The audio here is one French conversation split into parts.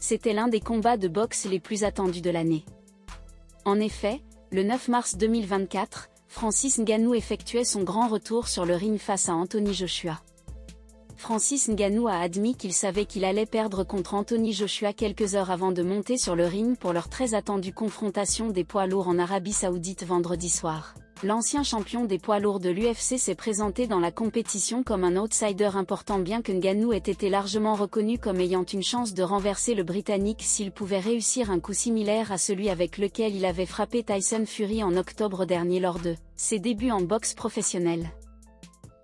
c'était l'un des combats de boxe les plus attendus de l'année. En effet, le 9 mars 2024, Francis Ngannou effectuait son grand retour sur le ring face à Anthony Joshua. Francis Ngannou a admis qu'il savait qu'il allait perdre contre Anthony Joshua quelques heures avant de monter sur le ring pour leur très attendue confrontation des poids lourds en Arabie Saoudite vendredi soir. L'ancien champion des poids lourds de l'UFC s'est présenté dans la compétition comme un outsider important, bien que Ngannou ait été largement reconnu comme ayant une chance de renverser le Britannique s'il pouvait réussir un coup similaire à celui avec lequel il avait frappé Tyson Fury en octobre dernier lors de ses débuts en boxe professionnelle.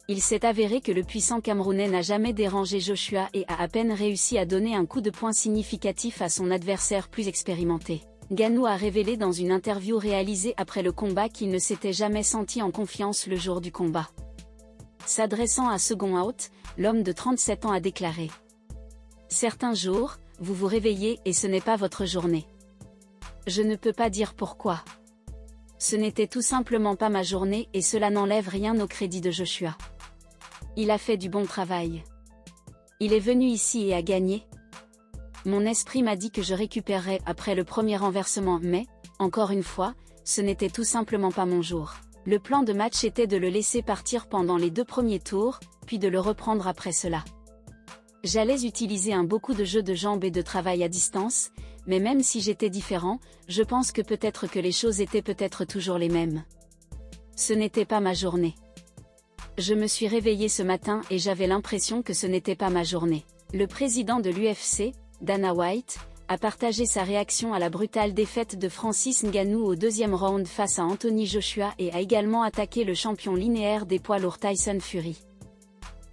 Il s'est avéré que le puissant Camerounais n'a jamais dérangé Joshua et a à peine réussi à donner un coup de poing significatif à son adversaire plus expérimenté. Ngannou a révélé dans une interview réalisée après le combat qu'il ne s'était jamais senti en confiance le jour du combat. S'adressant à Second Out, l'homme de 37 ans a déclaré : « Certains jours, vous vous réveillez et ce n'est pas votre journée. Je ne peux pas dire pourquoi. Ce n'était tout simplement pas ma journée et cela n'enlève rien au crédit de Joshua. Il a fait du bon travail. Il est venu ici et a gagné. Mon esprit m'a dit que je récupérerais après le premier renversement, mais, encore une fois, ce n'était tout simplement pas mon jour. Le plan de match était de le laisser partir pendant les 2 premiers tours, puis de le reprendre après cela. J'allais utiliser beaucoup de jeux de jambes et de travail à distance, mais même si j'étais différent, je pense que peut-être que les choses étaient peut-être toujours les mêmes. Ce n'était pas ma journée. Je me suis réveillé ce matin et j'avais l'impression que ce n'était pas ma journée. » Le président de l'UFC, Dana White, a partagé sa réaction à la brutale défaite de Francis Ngannou au 2e round face à Anthony Joshua et a également attaqué le champion linéaire des poids lourds Tyson Fury.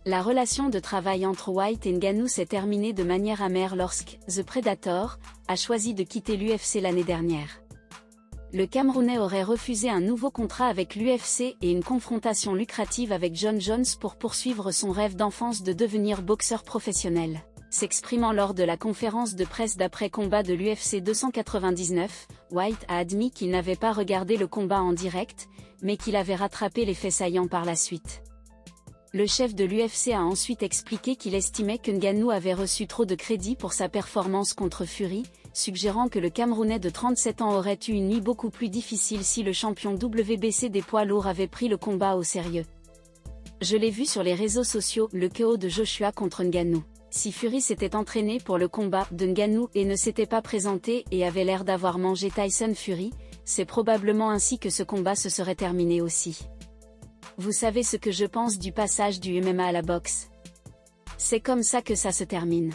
La relation de travail entre White et Ngannou s'est terminée de manière amère lorsque The Predator a choisi de quitter l'UFC l'année dernière. Le Camerounais aurait refusé un nouveau contrat avec l'UFC et une confrontation lucrative avec John Jones pour poursuivre son rêve d'enfance de devenir boxeur professionnel. S'exprimant lors de la conférence de presse d'après-combat de l'UFC 299, White a admis qu'il n'avait pas regardé le combat en direct, mais qu'il avait rattrapé les faits saillants par la suite. Le chef de l'UFC a ensuite expliqué qu'il estimait que Ngannou avait reçu trop de crédit pour sa performance contre Fury, suggérant que le Camerounais de 37 ans aurait eu une nuit beaucoup plus difficile si le champion WBC des poids lourds avait pris le combat au sérieux. Je l'ai vu sur les réseaux sociaux, le KO de Joshua contre Ngannou. Si Fury s'était entraîné pour le combat de Ngannou et ne s'était pas présenté et avait l'air d'avoir mangé Tyson Fury, c'est probablement ainsi que ce combat se serait terminé aussi. Vous savez ce que je pense du passage du MMA à la boxe? C'est comme ça que ça se termine.